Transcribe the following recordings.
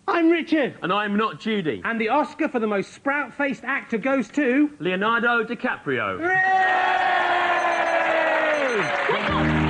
I'm Richard. And I'm not Judy. And the Oscar for the most sprout-faced actor goes to... Leonardo DiCaprio. Hooray!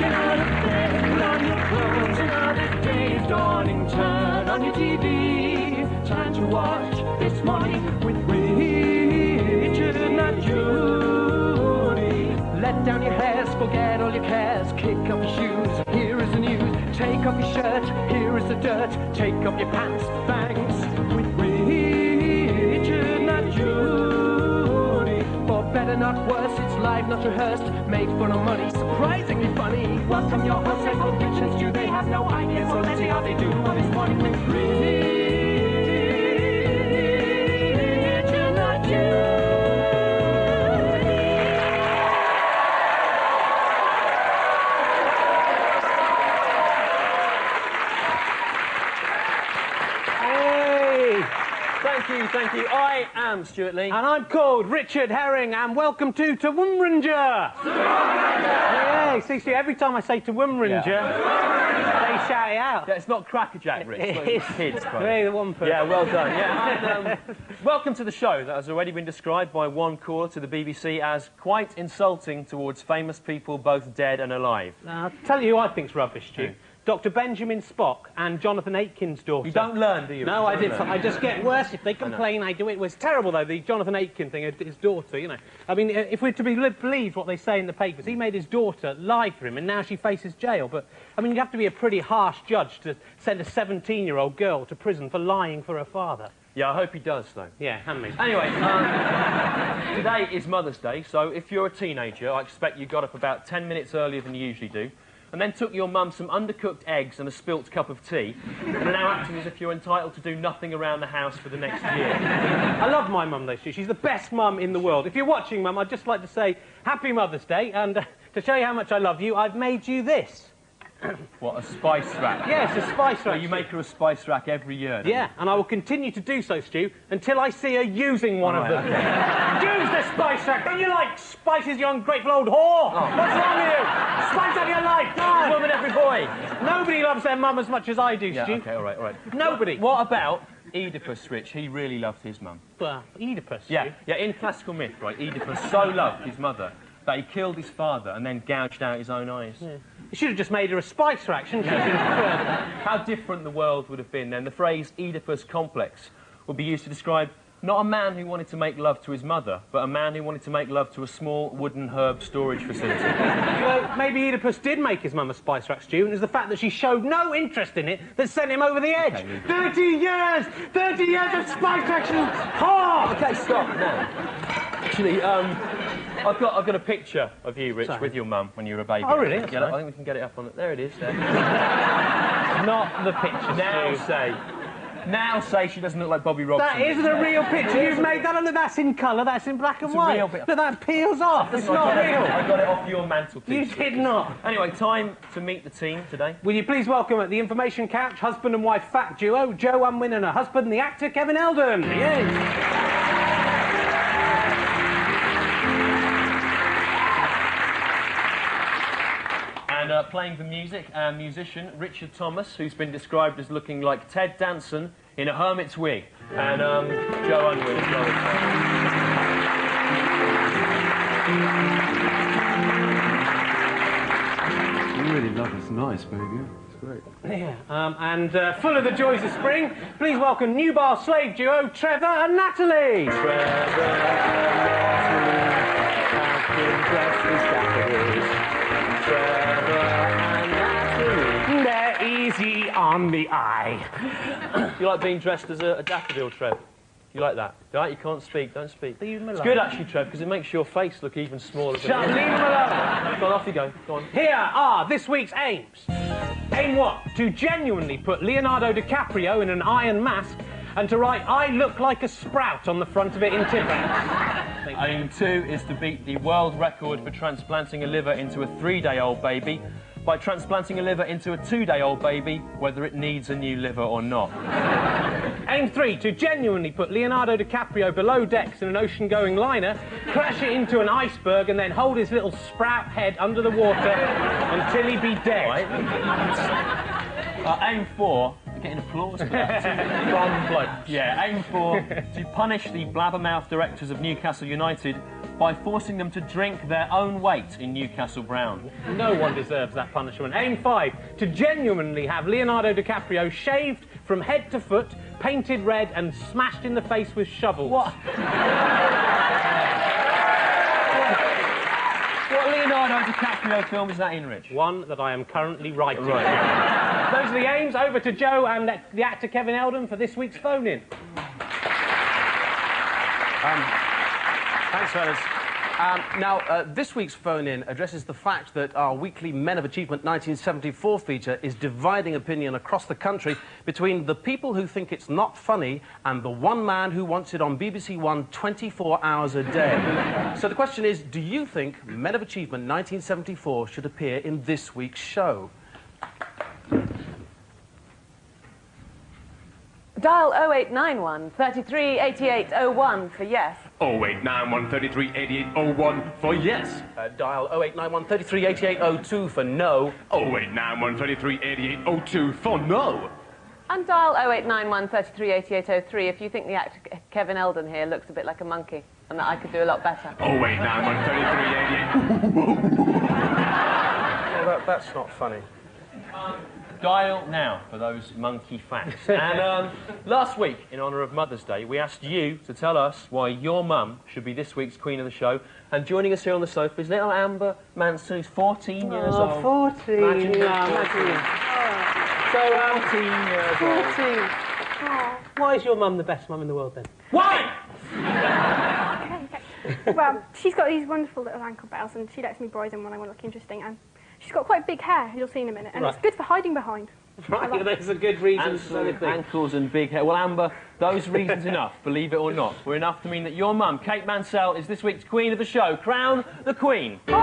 Get out of bed, put on your clothes, another day's dawning, turn on your TV. Time to watch This Morning with Richard and Judy. Let down your hairs, forget all your cares, kick off your shoes, here is the news. Take off your shirt, here is the dirt, take off your pants, thanks, with Richard and Judy. For better not worse, it's live not rehearsed, made for no money, surprisingly funny. Welcome your hosts, they both rich and Stu, they have no idea, so let's see how they do on This Morning with Richard and Judy. Thank you. I am Stewart Lee. And I'm called Richard Herring, and welcome to Womranger. Yeah, see, every time I say Womranger, they shout it out. Yeah, it's not Crackerjack, Rich. It's kids, Hey, the one for... Yeah, well done. Yeah, and, welcome to the show that has already been described by one caller to the BBC as quite insulting towards famous people, both dead and alive. I'll tell you who I think's rubbish, Stu. Dr. Benjamin Spock and Jonathan Aitken's daughter. You don't learn, do you? No, I did. I just get worse. If they complain, I do it. It was terrible, though, the Jonathan Aitken thing, his daughter, you know. I mean, if we're to be believed what they say in the papers, he made his daughter lie for him, and now she faces jail. But, I mean, you have to be a pretty harsh judge to send a 17-year-old girl to prison for lying for her father. Yeah, I hope he does, though. Yeah, hand me. Anyway, today is Mother's Day, so if you're a teenager, I expect you got up about 10 minutes earlier than you usually do, and then took your mum some undercooked eggs and a spilt cup of tea, and are now acting as if you're entitled to do nothing around the house for the next year. I love my mum, though, Stu. She's the best mum in the world. If you're watching, Mum, I'd just like to say Happy Mother's Day, and to show you how much I love you, I've made you this. What, a spice rack? Yes, a spice rack. So you make her a spice rack every year, don't Yeah, and I will continue to do so, Stu, until I see her using one of them. Okay. Use the spice rack! Don't you like spices, you ungrateful old whore? Oh. What's wrong with you? Spice up your life! Every woman, every boy! Nobody loves their mum as much as I do, Yeah, Stu. OK, all right. Nobody. What about Oedipus, Rich? He really loved his mum. Well, Oedipus, Yeah, Stu. yeah, in classical myth, right, Oedipus so loved his mother that he killed his father and then gouged out his own eyes. Yeah. You should have just made her a spice rack, shouldn't you? How different the world would have been then. The phrase Oedipus complex would be used to describe not a man who wanted to make love to his mother, but a man who wanted to make love to a small wooden herb storage facility. Well, maybe Oedipus did make his mum a spice rack, Stu, and it was the fact that she showed no interest in it that sent him over the edge. Okay, 30 years! 30 years of spice action! Oh! OK, stop now. Actually, I've got a picture of you, Rich, with your mum when you were a baby. Oh, really? Yeah, That's I think we can get it up on it. There it is. There. Not the picture, Stu. Now say she doesn't look like Bobby Robson. That isn't a real picture. You've made that. Look, that's in colour. That's in black and It's a white. real bit. Look, that peels off. It's not real. I got it off your mantelpiece. You did not. Anyway, time to meet the team today. Will you please welcome at the information couch husband and wife fact duo, Joe Unwin and her husband, the actor Kevin Eldon. Yes. And playing the music, our musician, Richard Thomas, who's been described as looking like Ted Danson in a hermit's wig. And Joe Unwin as well. You really love it. It's nice, baby. It's great. Yeah. And full of the joys of spring, please welcome new bar slave duo, Trevor and Natalie. Trevor and Natalie. They're easy on the eye. You like being dressed as a daffodil, Trev? You like that? Right? You can't speak, don't speak. Leave him alone. It's good, actually, Trev, because it makes your face look even smaller. Shut up, leave him alone. Go on, off you go. Go on. Here are this week's aims. Aim what? To genuinely put Leonardo DiCaprio in an iron mask and to write, "I look like a sprout" on the front of it in Tipex. Aim 2 is to beat the world record for transplanting a liver into a 3-day-old baby by transplanting a liver into a 2-day-old baby, whether it needs a new liver or not. Aim 3, to genuinely put Leonardo DiCaprio below decks in an ocean-going liner, crash it into an iceberg and then hold his little sprout head under the water until he be dead. Right. Aim 4, getting applause for that. From bloke. Yeah, aim for to punish the blabbermouth directors of Newcastle United by forcing them to drink their own weight in Newcastle Brown. No one deserves that punishment. Aim 5, to genuinely have Leonardo DiCaprio shaved from head to foot, painted red and smashed in the face with shovels. What? What Leonardo DiCaprio film is that in, Rich? One that I am currently writing. Right. Those are the aims. Over to Joe and the actor Kevin Eldon for this week's phone-in. Thanks, fellas. Now, this week's phone-in addresses the fact that our weekly Men of Achievement 1974 feature is dividing opinion across the country between the people who think it's not funny and the one man who wants it on BBC One 24 hours a day. So the question is, do you think Men of Achievement 1974 should appear in this week's show? Dial 0891 33 88 01 for yes. 0891 33 88 01 for yes. Dial 0891 33 88 02 for no. 0891 33 88 02 for no. And dial 0891 33 88 03 if you think the actor Kevin Eldon here looks a bit like a monkey and that I could do a lot better. 0891 33 88. Well, that's not funny. Dial now for those monkey facts. And last week, in honour of Mother's Day, we asked you to tell us why your mum should be this week's queen of the show. And joining us here on the sofa is little Amber Manson, who's 14 years old. 14. Imagine So, 14 years old. 14. Oh. Why is your mum the best mum in the world, then? Why? Okay. Well, she's got these wonderful little ankle bells and she lets me borrow them when I want to look interesting. And she's got quite big hair, you'll see in a minute, and Right. it's good for hiding behind. Right, there's a good reason for anything. Ankles and big hair. Well, Amber, those reasons enough, believe it or not, were enough to mean that your mum, Kate Mansell, is this week's queen of the show. Crown the queen. And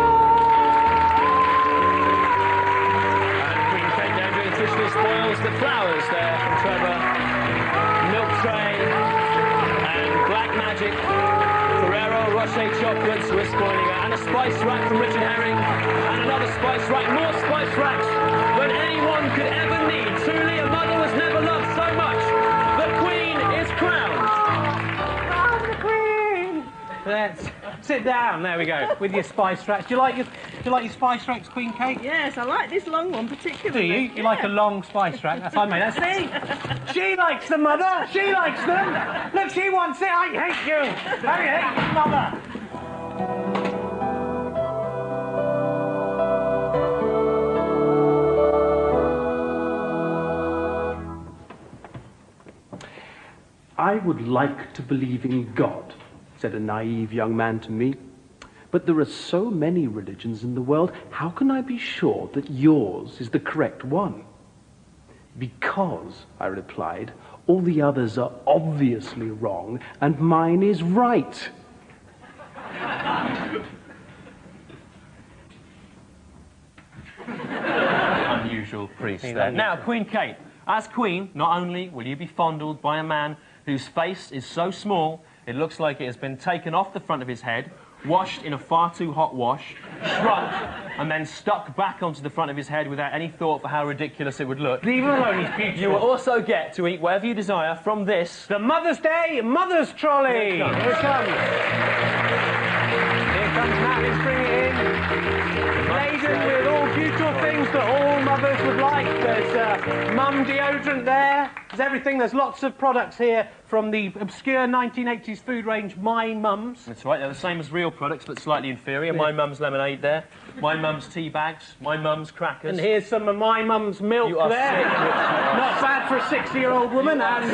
Queen Kate now doing officially spoils the flowers there from Trevor. Milk tray and Black Magic. Ferrero Rocher chocolates were spoiling her. And a spice rack from Richard Herring. And another spice rack. More spice racks than anyone could ever need. Truly, a mother was never loved so much. The Queen is crowned. I'm the Queen! Let's sit down. There we go. With your spice racks. Do you like your spice racks, Queen Kate? Yes, I like this long one Do particularly. you? You like a long spice rack? That's I made that. See? She likes them, mother. She likes them. Look, she wants it. I hate you. I hate you, mother. I would like to believe in God, said a naive young man to me. But there are so many religions in the world, how can I be sure that yours is the correct one? Because, I replied, all the others are obviously wrong, and mine is right. Unusual priest there. Now, Queen Kate, as Queen, not only will you be fondled by a man whose face is so small it looks like it has been taken off the front of his head, washed in a far too hot wash, shrunk, and then stuck back onto the front of his head without any thought for how ridiculous it would look. Leave him alone, he's beautiful. You will also get to eat whatever you desire from this. The Mother's Day Mother's Trolley. Here it comes. Here comes Matt, let's bring it in. Laden with all beautiful things that all mothers would like. There's mum deodorant there. There's everything. There's lots of products here from the obscure 1980s food range My Mum's. That's right, they're the same as real products, but slightly inferior. My Mum's lemonade there. My Mum's tea bags. My Mum's crackers. And here's some of My Mum's milk You are there. sick, Richard. Not bad for a 60-year-old woman. And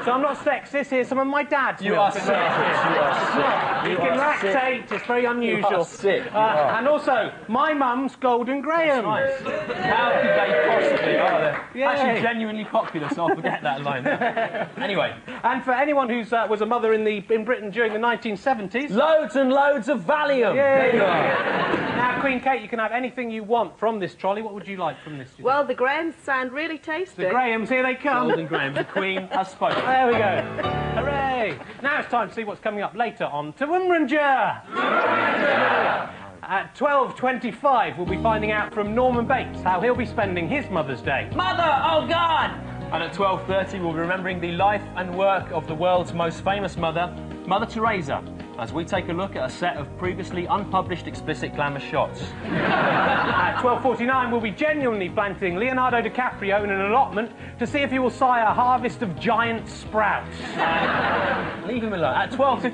so I'm not sexist. Here's some of my dad's You milk. are sick, Rich. You are sick. You can lactate. It's very unusual. You are sick. You are. And also, My Mum's Golden Graham. Nice. How could they possibly? Yeah. Actually, genuinely popular, so I'll forget that line. Anyway. And for anyone who was a mother in Britain during the 1970s... Loads and loads of Valium. There you are. Now, Queen Kate, you can have anything you want from this trolley. What would you like from this? Well, the Grahams sound really tasty. The Grahams, here they come. Golden Graham, the Queen has spoken. There we go. Hooray! Now it's time to see what's coming up later on To Wimranger. At 12:25, we'll be finding out from Norman Bates how he'll be spending his Mother's Day. Mother, oh God! And at 12:30, we'll be remembering the life and work of the world's most famous mother, Mother Teresa, as we take a look at a set of previously unpublished explicit glamour shots. At 12:49, we'll be genuinely planting Leonardo DiCaprio in an allotment to see if he will sire a harvest of giant sprouts. Leave him alone. At Horrible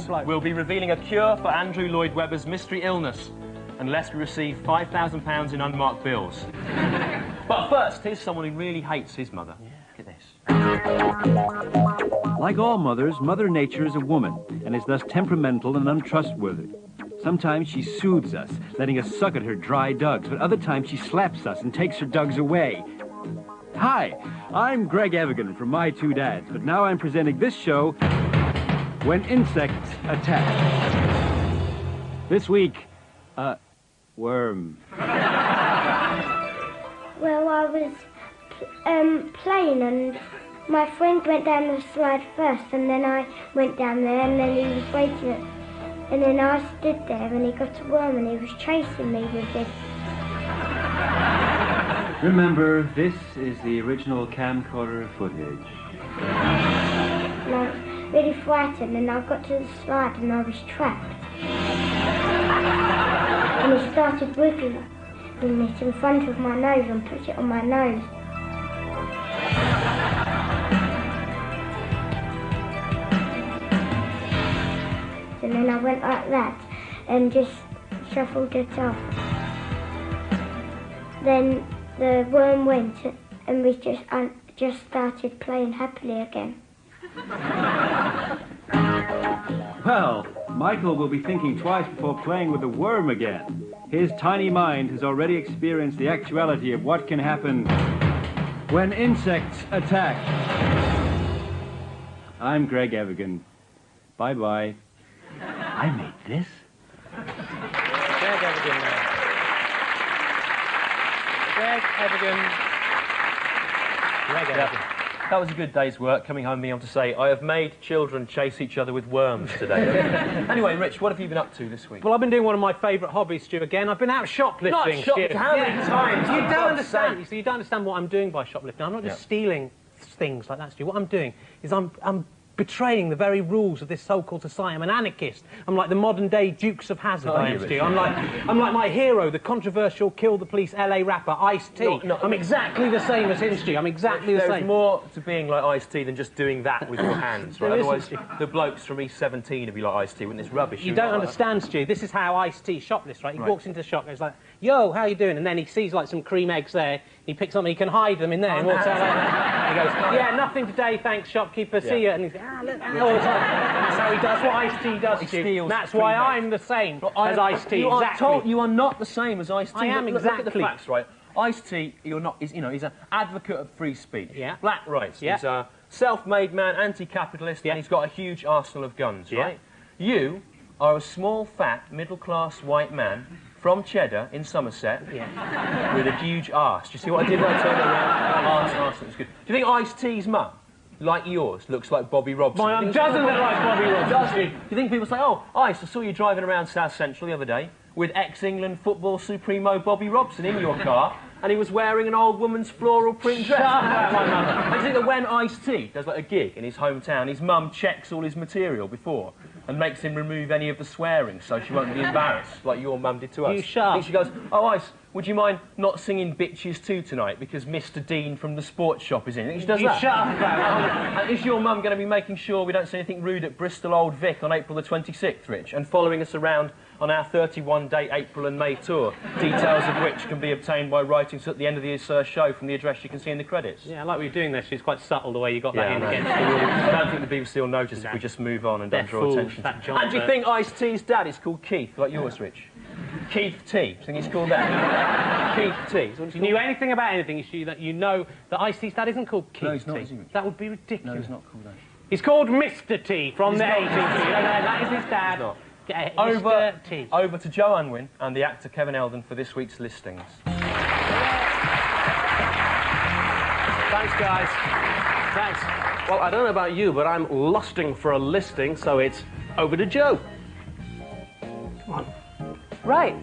12:56, bloke. we'll be revealing a cure for Andrew Lloyd Webber's mystery illness, unless we receive £5,000 in unmarked bills. But first, here's someone who really hates his mother. Look at this. Like all mothers, Mother Nature is a woman, and is thus temperamental and untrustworthy. Sometimes she soothes us, letting us suck at her dry dugs, but other times she slaps us and takes her dugs away. Hi, I'm Greg Evigan from My Two Dads, but now I'm presenting this show, When Insects Attack. This week, worm. Well, I was playing and my friend went down the slide first and then I went down there and then he was waiting and then I stood there and he got a worm and he was chasing me with it. Remember, this is the original camcorder footage. And I was really frightened and I got to the slide and I was trapped. And he started wiggling it in front of my nose and put it on my nose. And then I went like that and just shuffled it off. Then the worm went and we just started playing happily again. Well, Michael will be thinking twice before playing with the worm again. His tiny mind has already experienced the actuality of what can happen when insects attack. I'm Greg Evigan. Bye-bye. I made this. Greg Evigan. Greg Evigan. Greg Evigan. That was a good day's work, coming home being able to say, I have made children chase each other with worms today. Anyway, Rich, what have you been up to this week? Well, I've been doing one of my favourite hobbies, Stu, again. I've been out shoplifting, Not Stu. how many times? You don't understand. You see, you don't understand what I'm doing by shoplifting. I'm not just stealing things like that, Stu. What I'm doing is I'm betraying the very rules of this so-called society. I'm an anarchist. I'm like the modern-day Dukes of Hazzard, I am, Stu. I'm like my hero, the controversial Kill the Police LA rapper, Ice-T. I'm exactly the same as him, Stu. I'm exactly the same. There's more to being like Ice-T than just doing that with your hands, right? Otherwise, the blokes from East 17 would be like Ice-T when it's rubbish. You don't understand, Stu. This is how Ice-T shoplifts, right? He walks into the shop, goes like, yo, how you doing? And then he sees like some cream eggs there. He picks them, he can hide them in there. And walks out like that. He goes, yeah, nothing today, thanks, shopkeeper. See ya. And he's like, look, that's how he does. That's what Ice-T does, Stu. That's why I'm the same as Ice-T. Exactly. You are not the same as Ice-T. I am exactly. Look at the facts, right? Ice-T, he's an advocate of free speech. Yeah. Black rights. Yeah. He's a self-made man, anti-capitalist, and he's got a huge arsenal of guns, right? You are a small, fat, middle-class white man from Cheddar in Somerset with a huge arse. Do you see what I did when I turned around? Arse, that's good. Do you think Ice-T's mum, like yours, looks like Bobby Robson? My mum doesn't look like Bobby Robson. Does she? Do you think people say, oh, Ice, I saw you driving around South Central the other day with ex-England football supremo Bobby Robson in your car, and he was wearing an old woman's floral print dress? I think that when Ice-T does like a gig in his hometown, his mum checks all his material before and makes him remove any of the swearing so she won't be embarrassed, like your mum did to us. You shut up. I think she goes, oh, Ice, would you mind not singing Bitches 2 tonight because Mr. Dean from the sports shop is in? I think she does that. You shut up about that. And is your mum going to be making sure we don't say anything rude at Bristol Old Vic on April the 26th, Rich, and following us around on our 31-day April and May tour, details of which can be obtained by writing to at the end of the show from the address you can see in the credits? Yeah, I like what you're doing there. It's quite subtle the way you got that in against I don't think the BBC will notice if we just move on and don't draw attention to it. And do you think Ice-T's dad is called Keith, like yours, Rich? Keith T. Do you think he's called that? Keith T. If you knew anything about anything, that you know that Ice-T's dad isn't called Keith T. No, he's not, is he? That would be ridiculous. No, he's not called that. He's called Mr. T from the 80s. That is his dad. He's not. Mr. T. Over to Joe Unwin and the actor Kevin Eldon for this week's listings. Thanks, guys. Thanks. Well, I don't know about you, but I'm lusting for a listing, so it's over to Joe. Come on. Right.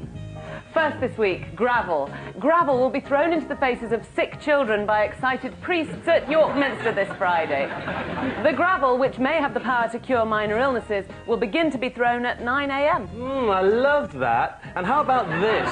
First this week, gravel. Gravel will be thrown into the faces of sick children by excited priests at York Minster this Friday. The gravel, which may have the power to cure minor illnesses, will begin to be thrown at 9 a.m. I love that. And how about this?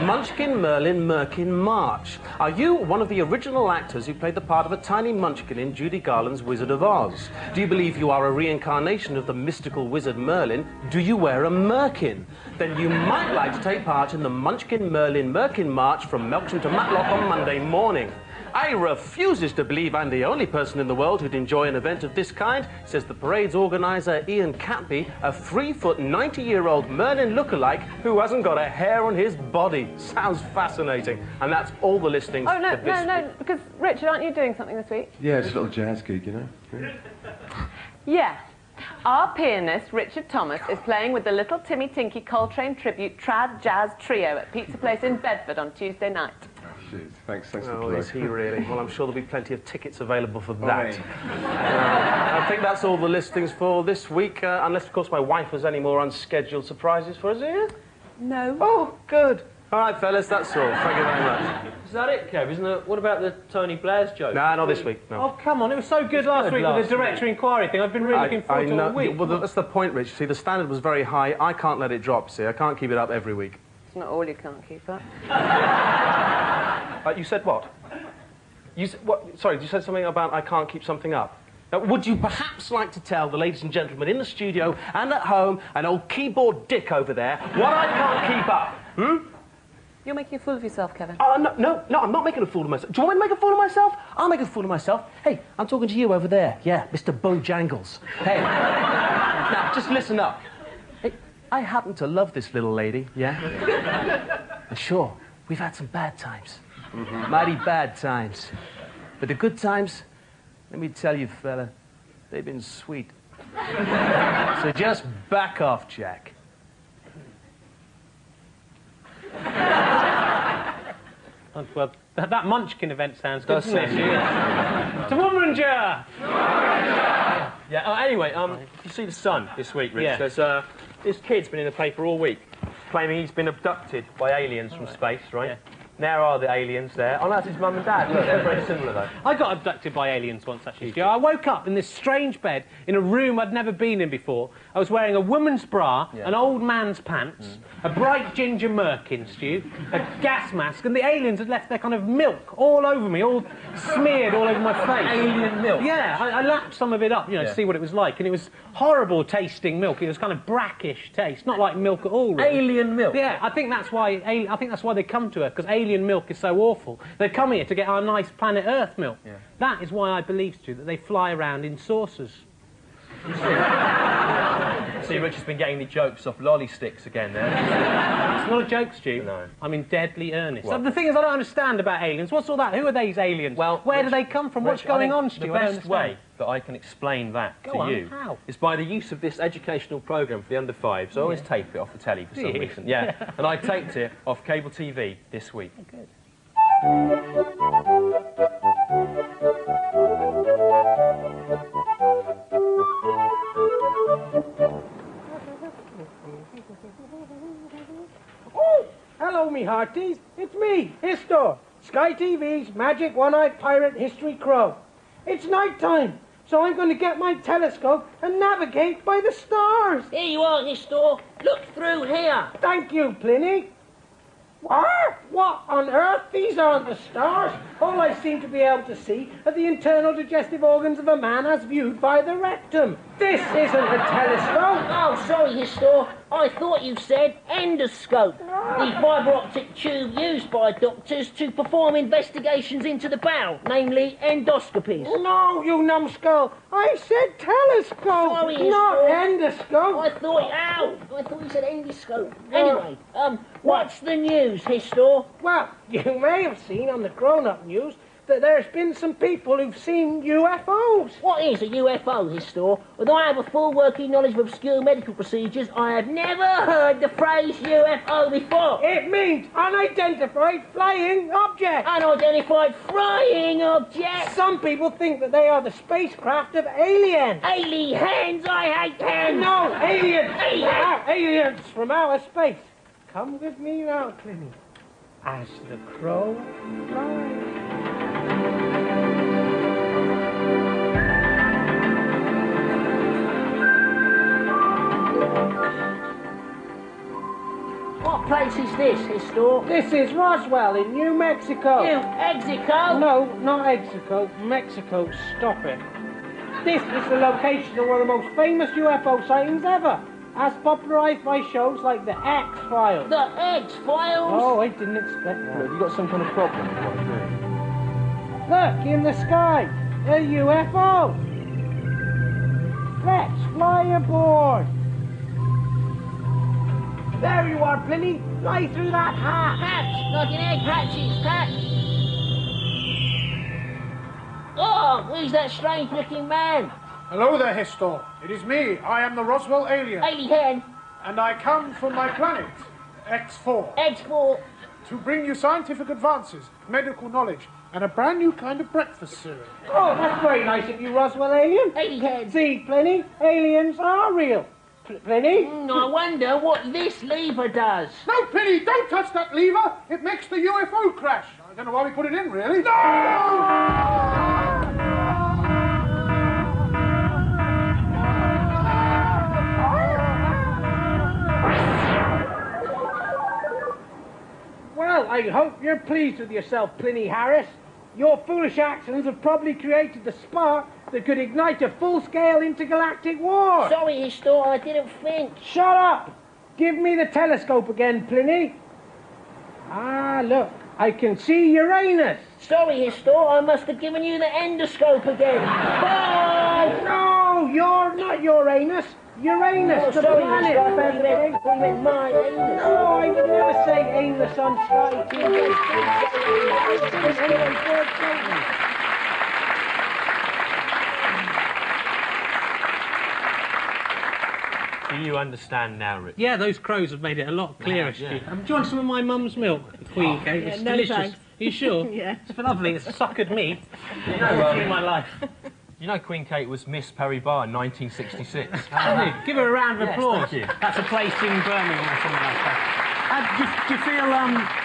Munchkin Merlin Merkin March. Are you one of the original actors who played the part of a tiny munchkin in Judy Garland's Wizard of Oz? Do you believe you are a reincarnation of the mystical wizard Merlin? Do you wear a merkin? Then you might like to take part in the Munchkin Merlin Merkin March from Melksham to Matlock on Monday morning. I refuses to believe I'm the only person in the world who'd enjoy an event of this kind, says the parade's organiser Ian Catby, a 3-foot, 90-year-old Merlin lookalike who hasn't got a hair on his body. Sounds fascinating. And that's all the listings Oh, no, for this no, week. because, Richard, aren't you doing something this week? Yeah, it's a little jazz gig, you know. Yeah. Yeah. Our pianist, Richard Thomas, is playing with the Little Timmy Tinky Coltrane Tribute Trad Jazz Trio at Pizza Place in Bedford on Tuesday night. Shoot. Thanks for the Oh, plug. is he really? Well, I'm sure there'll be plenty of tickets available for that. I think that's all the listings for this week, unless, of course, my wife has any more unscheduled surprises for us here. No. Oh, good. All right, fellas, that's all. Thank you very much. Is that it, Kev? Isn't it? What about the Tony Blair's joke? No, not this week, no. Oh, come on, it was so good last week with the directory inquiry thing. I've been really looking forward to it all week. Well, that's the point, Rich. See, the standard was very high. I can't let it drop, see. I can't keep it up every week. It's not all you can't keep up. You said what? You said, what? Sorry, you said something about I can't keep something up. Now, would you perhaps like to tell the ladies and gentlemen in the studio and at home, an old keyboard dick over there, what I can't keep up? You're making a fool of yourself, Kevin. Oh, no, I'm not making a fool of myself. Do you want me to make a fool of myself? I'll make a fool of myself. Hey, I'm talking to you over there. Yeah, Mr. Bojangles. Hey. Now, just listen up. Hey, I happen to love this little lady, yeah? And sure, we've had some bad times. Mighty bad times. But the good times, let me tell you, fella, they've been sweet. So just back off, Jack. Well, that Munchkin event sounds good, doesn't it? To Womanjar! Yeah, anyway, you see the Sun this week, Rich? Yeah. There's, this kid's been in the paper all week, claiming he's been abducted by aliens from space, right? Yeah. Now are the aliens there? Oh, that's his mum and dad. Look, they're very similar, though. I got abducted by aliens once, actually, Stu. I woke up in this strange bed in a room I'd never been in before. I was wearing a woman's bra, an old man's pants, a bright ginger merkin, Stu, a gas mask, and the aliens had left their kind of milk all over me, all smeared all over my face. Alien milk? Yeah, I lapped some of it up, you know, to see what it was like, and it was horrible tasting milk. It was kind of brackish taste, not like milk at all, really. Alien milk? Yeah, I think that's why they come to Earth, because alien milk is so awful. They come here to get our nice planet Earth milk. Yeah. That is why I believe, Stu, that they fly around in saucers. See, Rich has been getting the jokes off lolly sticks again there. It's not a joke, Stu. No. I'm in deadly earnest. What? The thing is, I don't understand about aliens. What's all that? Who are these aliens? Well, where do they come from? What's going on, Stu? The I don't best understand. way that I can explain that Go to on, you how? is by the use of this educational programme for the under fives. I always tape it off the telly for some reason. Yeah, and I taped it off cable TV this week. Oh, good. Oh, hello, me hearties. It's me, Histor, Sky TV's magic one-eyed pirate history crow. It's night time, so I'm going to get my telescope and navigate by the stars. Here you are, Histor. Look through here. Thank you, Pliny. What on earth? These aren't the stars. All I seem to be able to see are the internal digestive organs of a man as viewed by the rectum. This isn't a telescope. Oh, sorry, Histor. I thought you said endoscope. The fibre optic tube used by doctors to perform investigations into the bowel, namely endoscopies. No, you numbskull. I said telescope, Sorry, not Histor. endoscope. I thought you said endoscope. Anyway, what's the news, Histor? Well, you may have seen on the grown-up news that there's been some people who've seen UFOs. What is a UFO, Histor? Although I have a full working knowledge of obscure medical procedures, I have never heard the phrase UFO before. It means unidentified flying object. Unidentified flying object. Some people think that they are the spacecraft of aliens. Aliens? I hate them. No, aliens. Aliens from outer space. Come with me now, Pliny. As the crow flies. What place is this, Histor? This is Roswell in New Mexico. New Mexico? No, not Mexico. Mexico, stop it. This is the location of one of the most famous UFO sightings ever, as popularised by shows like The X-Files. The X-Files? Oh, I didn't expect that. Have you got some kind of problem with what I'm doing? Look, in the sky, a UFO. Let's fly aboard. There you are, Pliny. Fly through that hatch. Hatch, like an egg hatches, hatch. Oh, who's that strange-looking man? Hello there, Histor. It is me. I am the Roswell alien. Alien? And I come from my planet, X4. X4? To bring you scientific advances, medical knowledge, and a brand new kind of breakfast cereal. Oh, that's very nice of you, Roswell alien. Alien. See, Pliny, aliens are real. Pliny? I wonder what this lever does. No, Pliny, don't touch that lever. It makes the UFO crash. I don't know why we put it in, really. No! Well, I hope you're pleased with yourself, Pliny Harris. Your foolish actions have probably created the spark that could ignite a full-scale intergalactic war. Sorry, Histor, I didn't think. Shut up! Give me the telescope again, Pliny. Ah, look, I can see Uranus. Sorry, Histor, I must have given you the endoscope again. Bye! No, you're not Uranus. Uranus, Oh, the sorry, planet. Histor, I meant my anus. No, I would never say anus on Sky TV. Do you understand now, Rich? Yeah, those crows have made it a lot clearer, Stu. Do you want some of my mum's milk, Queen Cake? It's no delicious. thanks. Are you sure? Yeah. It's lovely. It's suckered me. You know, in my life. You know Queen Kate was Miss Paris-Bar in 1966. Give her a round of Yes, applause. thank you. That's a place in Birmingham or something like that. Do you feel,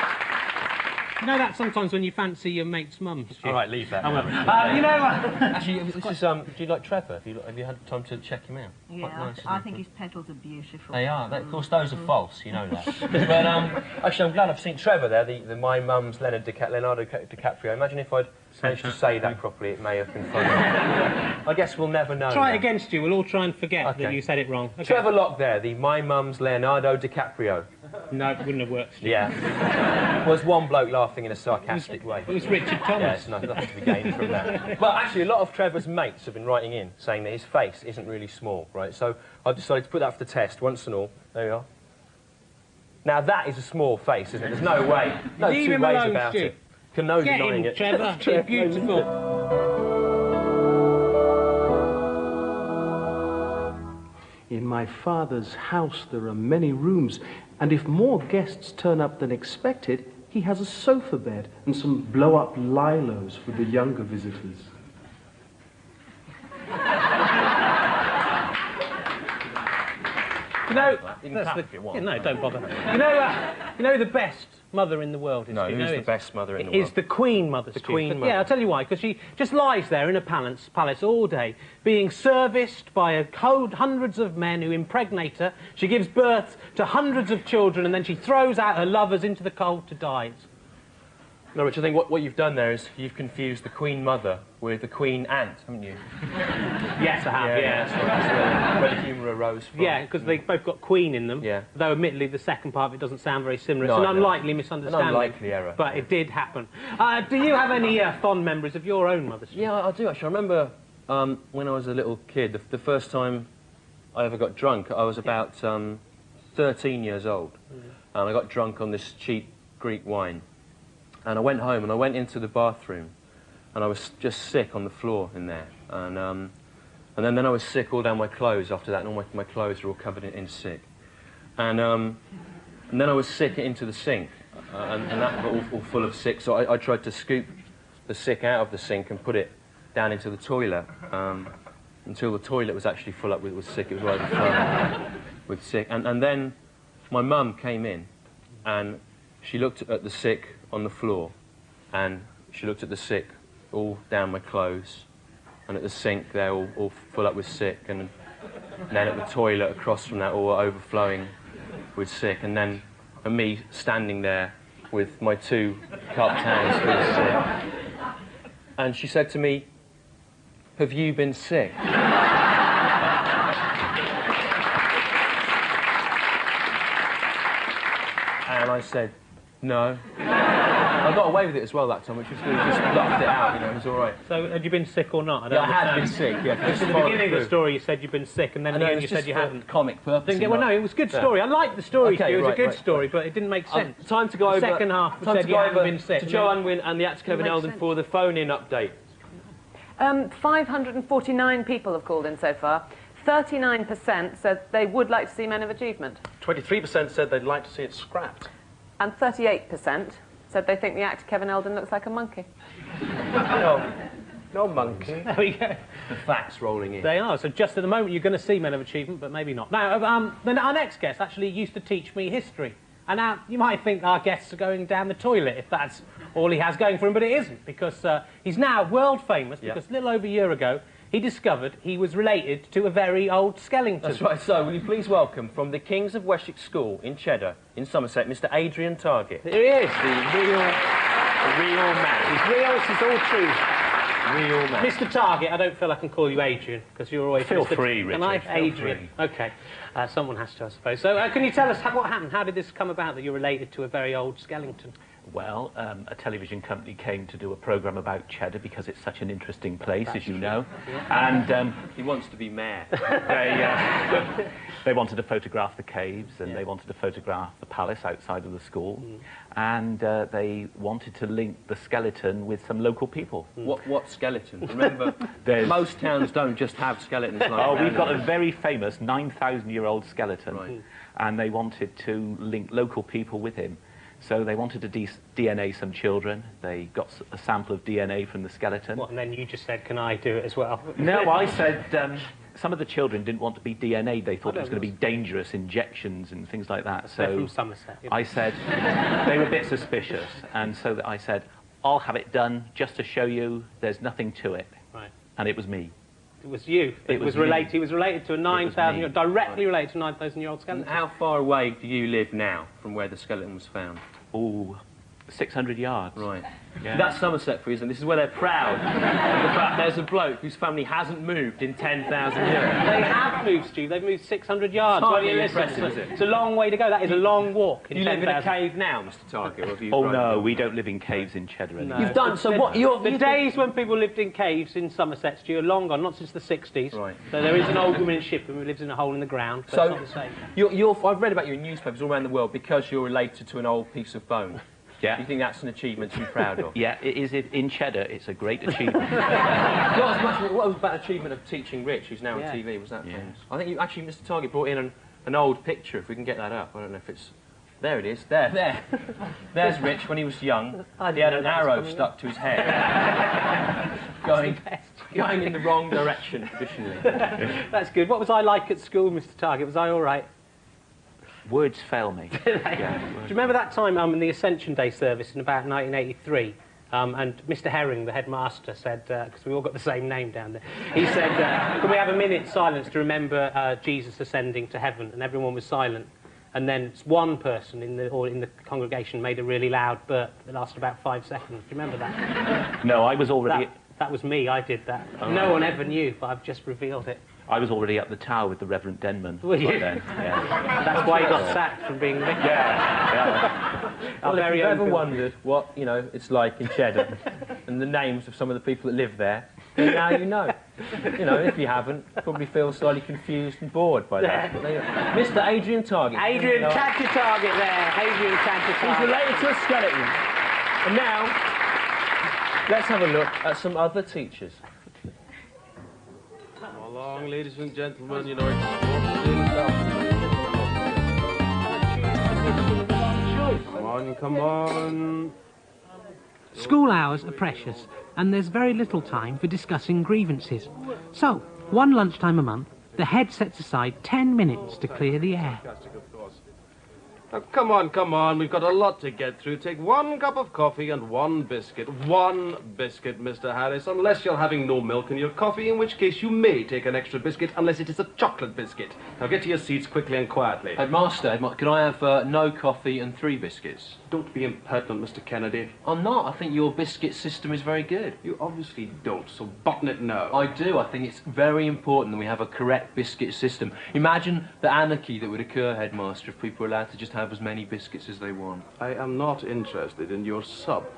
you know that sometimes when you fancy your mate's mum? Stu? All right, leave that. I will. now. You know... Actually, this is, do you like Trevor? Have you had time to check him out? Yeah, Quite nice, I isn't think he? his petals are beautiful. They are. Of course, those are false. You know that. But actually, I'm glad I've seen Trevor there. The my mum's Leonardo DiCaprio. Imagine if I'd managed to say that properly. It may have been funny. I guess we'll never know. Try it now. against you. We'll all try and forget that you said it wrong. Okay. Trevor Lock there. The my mum's Leonardo DiCaprio. No, it wouldn't have worked. Stu. Yeah. Was one bloke laughing in a sarcastic way. It was Richard Thomas. Yeah, it's nothing to be gained from that. But actually, a lot of Trevor's mates have been writing in saying that his face isn't really small, right? So I've decided to put that for the test once and all. There we are. Now that is a small face, isn't it? There's no way, no Leave two him ways alone, about Stu. it. Can no Get denying him, it. Trevor. It's beautiful. In my father's house there are many rooms, and if more guests turn up than expected, he has a sofa bed and some blow-up lilos for the younger visitors. You know, That's if you want. no, don't bother. You know the best mother in the world is. No, Stu? who's the is- best mother in the Is world? the Queen Mother. The Stu. Queen But- Mother. Yeah, I'll tell you why. Because she just lies there in a palace all day, being serviced by hundreds of men who impregnate her. She gives birth to hundreds of children, and then she throws out her lovers into the cold to die. No, Rich, I think what you've done there is you've confused the Queen Mother with the Queen Ant, haven't you? Yes, I have. Yeah. That's where the humour arose from. Yeah, because they've both got Queen in them. Yeah. Though, admittedly, the second part of it doesn't sound very similar. No, it's an no. unlikely misunderstanding. An unlikely error. But it did happen. Do you have any fond memories of your own mother? Stu? Yeah, I do actually. I remember when I was a little kid, the first time I ever got drunk, I was about 13 years old. And I got drunk on this cheap Greek wine. And I went home and I went into the bathroom and I was just sick on the floor in there. And then I was sick all down my clothes after that, and all my clothes were all covered in sick. And then I was sick into the sink, and that got all full of sick. So I tried to scoop the sick out of the sink and put it down into the toilet until the toilet was actually full up with sick. It was all overflowing with sick. And then my mum came in and she looked at the sick on the floor, and she looked at the sick all down my clothes, and at the sink there all full up with sick, and then at the toilet across from that all overflowing with sick, and then at me standing there with my 2 cupped hands full of sick. And she said to me, "Have you been sick?" And I said, "No." I got away with it as well that time, which was good. Just laughed it out, you know, it was all right. So, had you been sick or not? I had been sick, yeah. At the beginning of the story, you said you'd been sick, and then at the end you said you hadn't. Comic purpose. Well, no, it was a good story. I liked the story, Okay, Stu. It was a good right, story, but it didn't make sense. Time to go over... The second half said you hadn't been sick. To Joe Unwin and the actor Kevin Eldon for the phone-in update. 549 people have called in so far. 39% said they would like to see Men of Achievement. 23% said they'd like to see it scrapped. And 38% said they think the actor Kevin Eldon looks like a monkey. No monkey. There we go. The facts rolling in. They are. So just at the moment, you're going to see Men of Achievement, but maybe not. Now, then our next guest actually used to teach me history. And now you might think our guests are going down the toilet if that's all he has going for him, but it isn't, because he's now world famous, because a little over a year ago, he discovered he was related to a very old skeleton. That's right. So, will you please welcome from the Kings of Wessex School in Cheddar, in Somerset, Mr. Adrian Target. Here he is. The real man. He's real, this is all true. Real man. Mr. Target, I don't feel I can call you Adrian, because you're always... Feel Mr. free, Richard. Can I? Feel Adrian. free. OK. Someone has to, I suppose. So, can you tell us what happened? How did this come about that you're related to a very old skeleton? Well, a television company came to do a programme about Cheddar because it's such an interesting place, as you know. Yeah. And he wants to be mayor. They wanted to photograph the caves, and they wanted to photograph the palace outside of the school. And they wanted to link the skeleton with some local people. What skeleton? Remember, most towns don't just have skeletons like that. Oh, we've got a very famous 9,000-year-old skeleton. Right. And they wanted to link local people with him. So they wanted to DNA some children. They got a sample of DNA from the skeleton. What, and then you just said, can I do it as well? No, I said some of the children didn't want to be DNA. They thought it was going to be dangerous injections and things like that. So they're from Somerset. I said, they were a bit suspicious. And so I said, I'll have it done just to show you there's nothing to it. Right. And it was me. It was you. He was related to a 9,000-year-old, directly related to a 9,000-year-old skeleton. And how far away do you live now from where the skeleton was found? Oh, 600 yards. Right. Yeah. That's Somerset for you, and this is where they're proud of the fact there's a bloke whose family hasn't moved in 10,000 years. They have moved, Stu. They've moved 600 yards. It's a long way to go. That is a long walk. You live in a cave now, Mr. Target? Or have you no, we don't live in caves in Cheddar anymore. No. You've done so. The days when people lived in caves in Somerset, Stu, are long gone. Not since the 60s. Right. So there is an old woman in Shipton who lives in a hole in the ground. But it's not the same. I've read about you in newspapers all around the world because you're related to an old piece of bone. Yeah. Do you think that's an achievement to be proud of? Yeah, it is. In Cheddar, it's a great achievement. What was that achievement of teaching Rich, who's now on TV? Was that famous? I think you actually, Mr. Target, brought in an old picture. If we can get that up, I don't know if it's. There it is. There. There's Rich when he was young. He had an arrow stuck to his head, going in the wrong direction traditionally. That's good. What was I like at school, Mr. Target? Was I all right? Words fail me. Do you remember that time in the Ascension Day service in about 1983? And Mr. Herring, the headmaster, said, because we all got the same name down there, he said, can we have a minute's silence to remember Jesus ascending to heaven? And everyone was silent. And then one person in the congregation made a really loud burp that lasted about 5 seconds. Do you remember that? No, I was already... That was me, I did that. No one ever knew, but I've just revealed it. I was already up the tower with the Reverend Denman. Were you? Then. Yeah. That's why he got sacked from being vicar. Yeah. Well, if you've ever wondered what, it's like in Cheddar, and the names of some of the people that live there, then now you know. If you haven't, probably feel slightly confused and bored by that. Mr. Adrian Target. Adrian Tanter Target there. Adrian Tanter Target. He's related to a skeleton. And now, let's have a look at some other teachers. Come along, ladies and gentlemen, you know it's Come on. School hours are precious, and there's very little time for discussing grievances. So, one lunchtime a month, the head sets aside 10 minutes to clear the air. Oh, come on. We've got a lot to get through. Take 1 cup of coffee and 1 biscuit. 1 biscuit, Mr. Harris, unless you're having no milk in your coffee, in which case you may take an extra biscuit, unless it is a chocolate biscuit. Now get to your seats quickly and quietly. Headmaster, can I have no coffee and 3 biscuits? Don't be impertinent, Mr. Kennedy. I'm not. I think your biscuit system is very good. You obviously don't, so button it now. I do. I think it's very important that we have a correct biscuit system. Imagine the anarchy that would occur, Headmaster, if people were allowed to just have as many biscuits as they want. I am not interested in your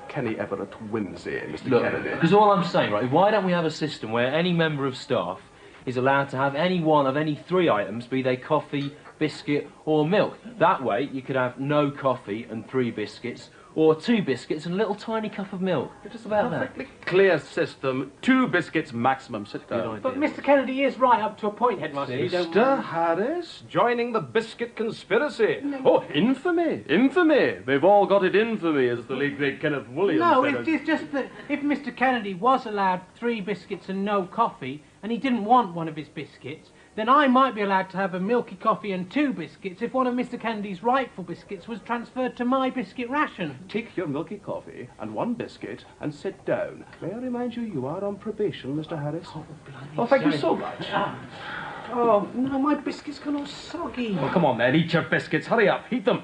Kenny Everett whimsy, Mr. Kennedy. Because all I'm saying, right, why don't we have a system where any member of staff is allowed to have any one of any 3 items, be they coffee, biscuit or milk. That way you could have no coffee and 3 biscuits, or 2 biscuits and a little tiny cup of milk. It's just about that. Perfectly clear system. 2 biscuits maximum. Sit down. But Mr. Kennedy is right up to a point, Headmaster. Mr. Harris, joining the Biscuit Conspiracy. No. Oh, infamy. Infamy. They've all got it infamy, as the late great Kenneth Williams said. It's just that if Mr. Kennedy was allowed 3 biscuits and no coffee, and he didn't want one of his biscuits, then I might be allowed to have a milky coffee and 2 biscuits if one of Mr. Kennedy's rightful biscuits was transferred to my biscuit ration. Take your milky coffee and 1 biscuit and sit down. May I remind you, you are on probation, Mr. Harris. Oh, thank you so much. Oh, no, my biscuit's gone all soggy. Well, come on then, eat your biscuits. Hurry up, heat them.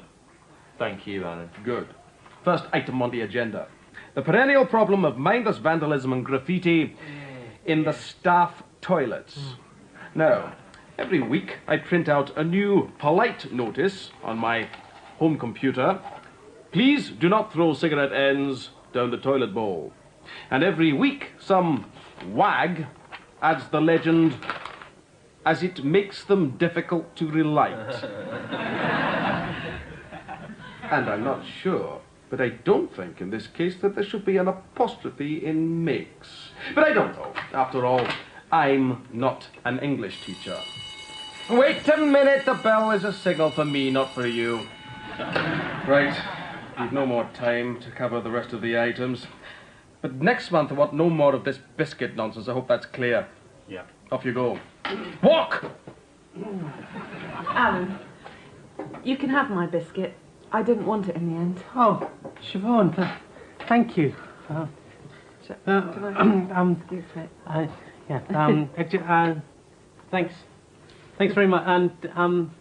Thank you, Alan. Good. First item on the agenda. The perennial problem of mindless vandalism and graffiti in the staff toilets. Now, every week I print out a new polite notice on my home computer. Please do not throw cigarette ends down the toilet bowl. And every week some wag adds the legend, as it makes them difficult to relight. And I'm not sure, but I don't think in this case that there should be an apostrophe in makes. But I don't know. After all, I'm not an English teacher. Wait a minute, the bell is a signal for me, not for you. Right, we've no more time to cover the rest of the items. But next month I want no more of this biscuit nonsense. I hope that's clear. Yeah. Off you go. Walk! Alan, you can have my biscuit. I didn't want it in the end. Oh, Siobhan, thank you. Thanks. Thanks very much, and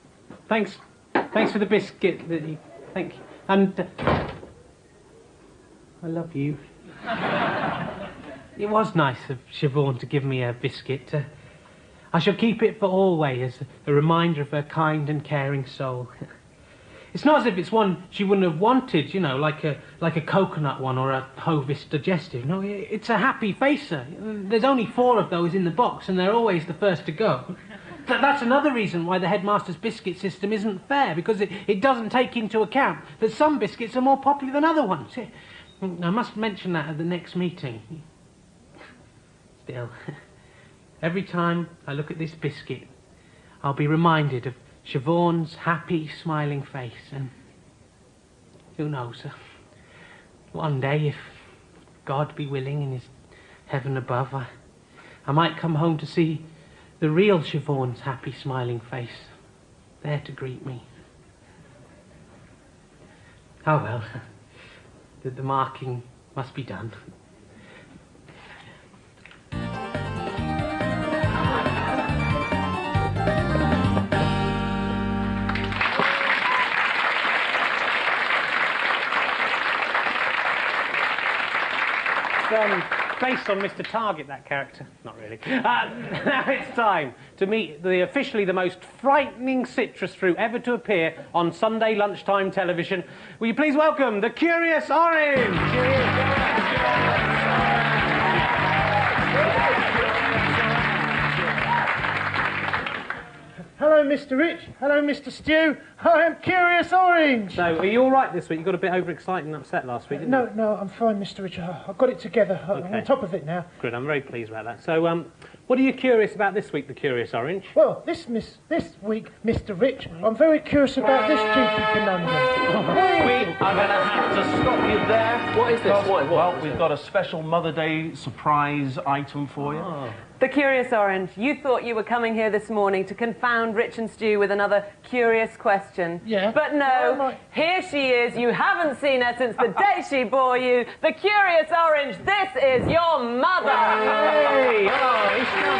thanks for the biscuit. Thank you, and I love you. It was nice of Siobhan to give me a biscuit. I shall keep it for always as a reminder of her kind and caring soul. It's not as if it's one she wouldn't have wanted, you know, like a coconut one or a Hovis digestive. No, it's a happy facer. There's only 4 of those in the box, and they're always the first to go. That's another reason why the headmaster's biscuit system isn't fair, because it doesn't take into account that some biscuits are more popular than other ones. I must mention that at the next meeting. Still, every time I look at this biscuit, I'll be reminded of Siobhan's happy, smiling face, and who knows, one day, if God be willing in his heaven above, I might come home to see the real Siobhan's happy, smiling face there to greet me. Oh well, the marking must be done. Based on Mr. Target, that character. Not really. Now it's time to meet officially the most frightening citrus fruit ever to appear on Sunday lunchtime television. Will you please welcome the Curious Orange? Hello, Mr. Rich. Hello, Mr. Stew. I am Curious Orange. So, are you all right this week? You got a bit overexcited and upset last week, didn't you? No, I'm fine, Mr. Rich. I've got it together. I'm on top of it now. Good, I'm very pleased about that. So, What are you curious about this week, the Curious Orange? Well, this week, Mr. Rich, I'm very curious about this cheeky conundrum. I'm going to have to stop you there. What is this? Well, we've got a special Mother Day surprise item for you. The Curious Orange, you thought you were coming here this morning to confound Rich and Stu with another curious question. Yeah. But no, here she is. You haven't seen her since the day she bore you. The Curious Orange, this is your mother. Hey! Oh, he's come.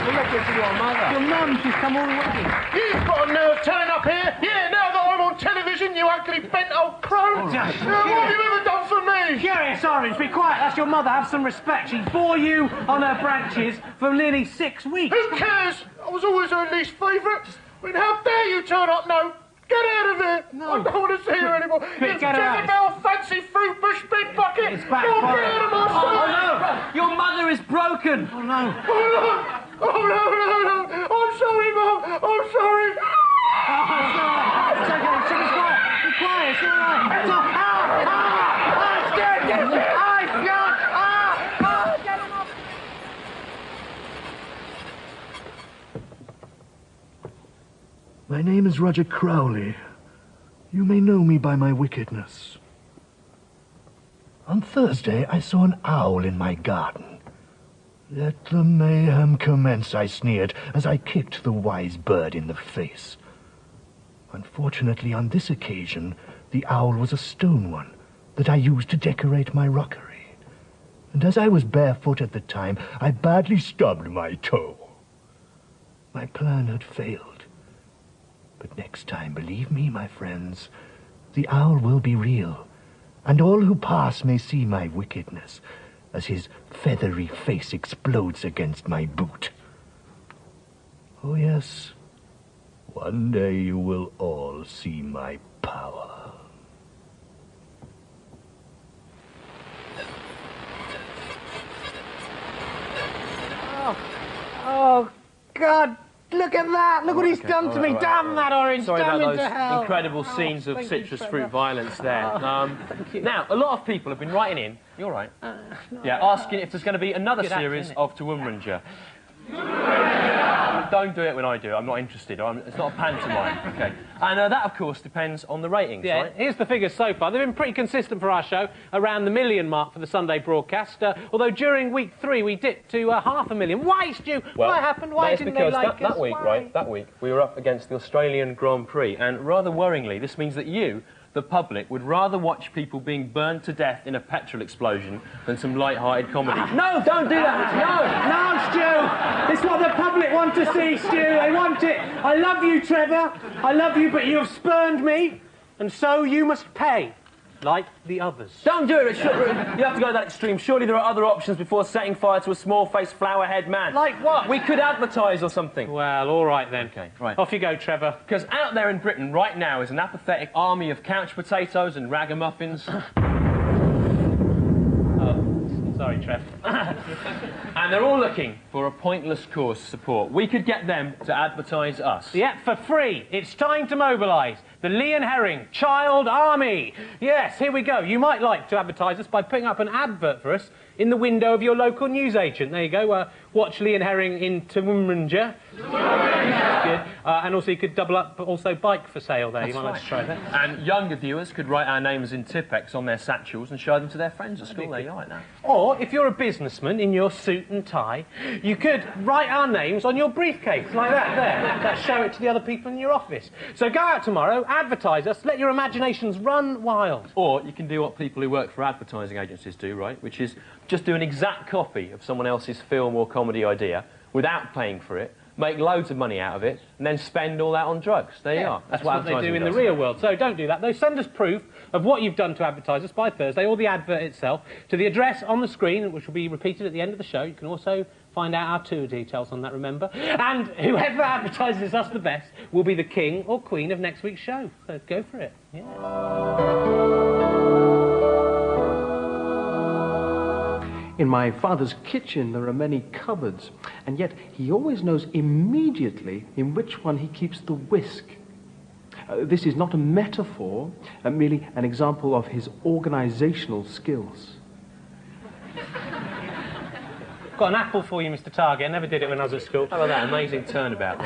Look at your mother. Your mum, she's come all the way. You've got a nerve turning up here. Yeah, now that I'm on television, you ugly bent old crow. What have you ever done for me? Curious Orange, be quiet. That's your mother. Have some respect. She bore you on her branches for nearly 6 weeks. Who cares? I was always her least favourite. I mean, how dare you turn up now? Get out of here! No. I don't want to see her anymore. Quick, It's get her out. Jezebel, fancy fruit bush, big bucket. It's back. Get out of my sight. Oh, no! Your mother is broken. Oh, no. Oh, no! Oh, no, no, no! I'm sorry, Mum! I'm sorry! It's okay. Be quiet. Be quiet. It's all right. It's all... It's dead. Get him. Get him off. My name is Roger Crowley. You may know me by my wickedness. On Thursday, I saw an owl in my garden. Let the mayhem commence, I sneered, as I kicked the wise bird in the face. Unfortunately, on this occasion, the owl was a stone one that I used to decorate my rockery. And as I was barefoot at the time, I badly stubbed my toe. My plan had failed. But next time, believe me, my friends, the owl will be real, and all who pass may see my wickedness as his feathery face explodes against my boot. Oh yes, one day you will all see my power. Oh, God. Look at that! Look what he's done to me! Right. Damn that orange! Sorry Damn about into those hell! incredible scenes of thank citrus you, fruit Trevor. violence there. Thank you. Now, a lot of people have been writing in. You're right. Yeah, asking if there's going to be another Good acting, series isn't it? of Toowoomranja. Don't do it when I do it. I'm not interested. It's not a pantomime. Okay. And that, of course, depends on the ratings, Yeah, right? here's the figures so far. They've been pretty consistent for our show, around the 1 million mark for the Sunday broadcast. Although during week 3 we dipped to 500,000. Why, Stu? What happened? Why that's didn't because they like us? that week, Why? right? That week we were up against the Australian Grand Prix, and rather worryingly, this means that you, the public, would rather watch people being burned to death in a petrol explosion than some light-hearted comedy. No, don't do that! No, Stu! It's what the public want to see, Stu. They want it. I love you, Trevor. I love you, but you have spurned me, and so you must pay, like the others. Don't do it. You have to go to that extreme. Surely there are other options before setting fire to a small-faced flower-head man. Like what? We could advertise or something. Well, all right then. Okay, right. Off you go, Trevor. Because out there in Britain right now is an apathetic army of couch potatoes and ragamuffins. Sorry, Trev. And they're all looking for a pointless cause to support. We could get them to advertise us. Yeah, for free. It's time to mobilise the Lee and Herring Child Army. Yes, here we go. You might like to advertise us by putting up an advert for us in the window of your local newsagent. There you go. Watch Lee and Herring in Toowoomranja. Good. And also you could double up, but also bike for sale there. That's you might like to try that. And younger viewers could write our names in Tipp-Ex on their satchels and show them to their friends at school. There you like that. Or, if you're a businessman in your suit and tie, you could write our names on your briefcase, like that, there. That show it to the other people in your office. So go out tomorrow, advertise us, let your imaginations run wild. Or you can do what people who work for advertising agencies do, right? Which is just do an exact copy of someone else's film or comedy idea without paying for it, make loads of money out of it, and then spend all that on drugs. There you are. That's what they do advertising in the does. real world. So don't do that, though. Send us proof of what you've done to advertise us by Thursday, or the advert itself, to the address on the screen, which will be repeated at the end of the show. You can also find out our tour details on that, remember. And whoever advertises us the best will be the king or queen of next week's show. So go for it. Yeah. In my father's kitchen there are many cupboards, and yet he always knows immediately in which one he keeps the whisk. This is not a metaphor, merely an example of his organisational skills. got an apple for you, Mr. Target. I never did it when I was at school. How about that amazing turnabout?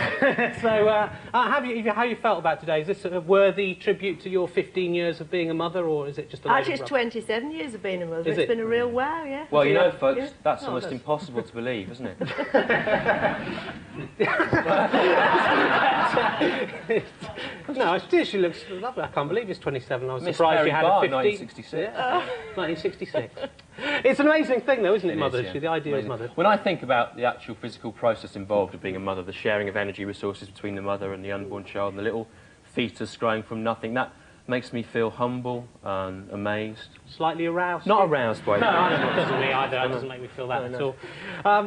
So, how you felt about today? Is this a worthy tribute to your 15 years of being a mother, or is it just a load Actually, of it's rubbish? 27 years of being a mother. Is It's it? been a real wow, yeah. Well, you know, folks, Yeah. that's Oh, almost impossible to believe, isn't it? No, she looks lovely. I can't believe it's 27. I was Miss surprised Perry you had Barr, a 15. 1966. 1966. It's an amazing thing, though, isn't it, It is, motherhood? yeah. The idea Amazing. of motherhood. When I think about the actual physical process involved of being a mother, the sharing of energy resources between the mother and the unborn child, and the little fetus growing from nothing, that makes me feel humble and amazed. Slightly aroused? Not aroused by No, that. it doesn't me either. It doesn't make me feel that at all.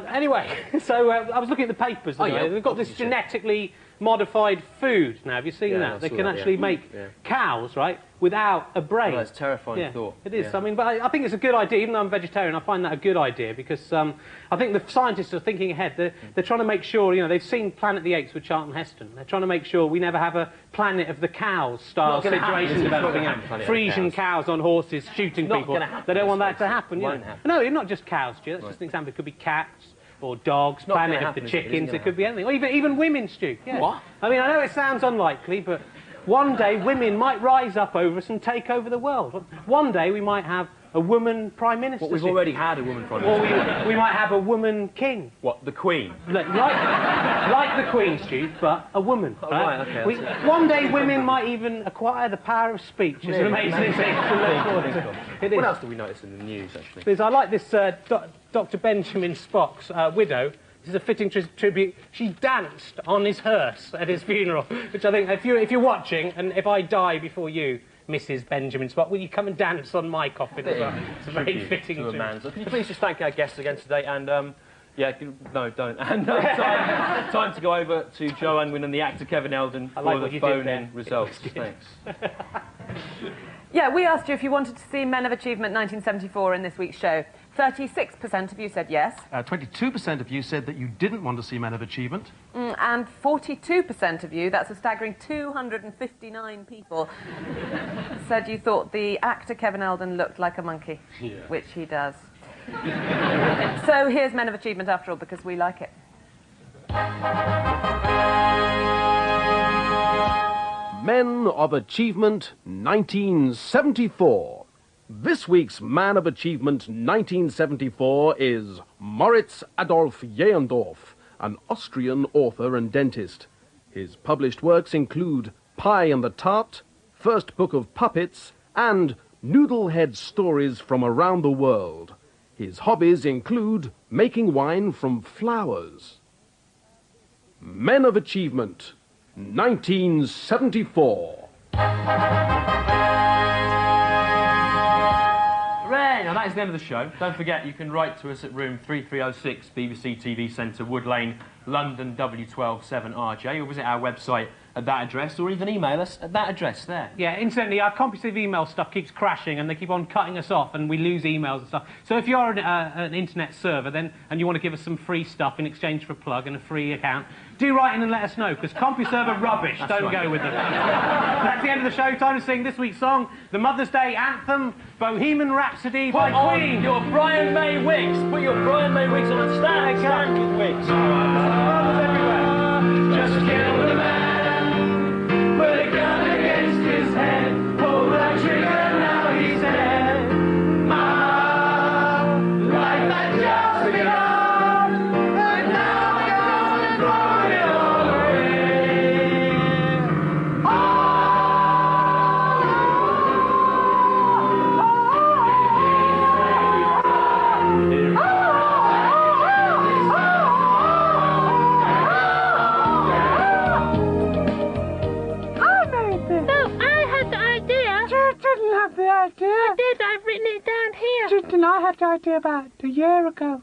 Anyway, so I was looking at the papers today. yeah. They've got this genetically modified food now. Have you seen Yeah, I that? They saw can that, actually yeah. make Yeah. cows, right, without a brain. Oh, that's a terrifying thought. It is. Yeah. I mean, but I think it's a good idea. Even though I'm vegetarian, I find that a good idea because I think the scientists are thinking ahead. They're trying to make sure, you know, they've seen Planet of the Apes with Charlton Heston. They're trying to make sure we never have a Planet of the Cows style Not gonna happen, situation is it? developing Not out. gonna happen, Frisian Planet of cows on horses shooting Not people. gonna happen, They don't want let's that to face it. happen. You Won't know. happen. No, not just cows, Stu. That's just an example. It could be cats. Or dogs, Not Planet gonna of the happen, is it? It isn't Chickens, gonna it could be anything. Or even women, Stu. Yeah. What? I mean, I know it sounds unlikely, but one day women might rise up over us and take over the world. One day we might have a woman Prime Minister. What, we've already had a woman Prime Or Minister. we might have a woman king. What, the Queen? Like the Queen, Stu, but a woman. Oh, right, okay, One day women might even acquire the power of speech. It's an amazing thing to look forward to. It is. What else do we notice in the news, actually? Because I like this Dr. Benjamin Spock's widow. This is a fitting tribute. She danced on his hearse at his funeral, which I think, if you're watching, and if I die before you, Mrs. Benjamin Spock, will you come and dance on my coffin as well? It's a very fitting to a tribute. man's. Can you please just thank our guests again today and no, don't. And time to go over to Joe Unwin and the actor Kevin Eldon I like for what the you did phone-in there. results. Thanks. Yeah, we asked you if you wanted to see Men of Achievement 1974 in this week's show. 36% of you said yes. 22% of you said that you didn't want to see Men of Achievement. And 42% of you, that's a staggering 259 people, said you thought the actor Kevin Eldon looked like a monkey, which he does. So here's Men of Achievement after all, because we like it. Men of Achievement 1974. This week's Man of Achievement 1974 is Moritz Adolf Jehndorf, an Austrian author and dentist. His published works include Pie and the Tart, First Book of Puppets, and Noodlehead Stories from Around the World. His hobbies include making wine from flowers. Men of Achievement 1974. Hooray! Now that is the end of the show. Don't forget you can write to us at room 3306 BBC TV Centre, Wood Lane, London W12 7RJ, or visit our website at that address, or even email us at that address there. Yeah, incidentally, our comprehensive email stuff keeps crashing and they keep on cutting us off and we lose emails and stuff. So if you're an internet server and you want to give us some free stuff in exchange for a plug and a free account, do write in and let us know, because CompuServe are rubbish. Don't go with them. That's the end of the show. Time to sing this week's song, the Mother's Day anthem, Bohemian Rhapsody by Queen. Put your Brian May wigs. Put your Brian May wigs on and stand with wigs. Mothers everywhere. Just killed a man, put a gun against his head, pulled that trigger, now he's dead. Mama, life had just begun, and now we're gonna throw it all I did. I've written it down here. And I had the idea about a year ago.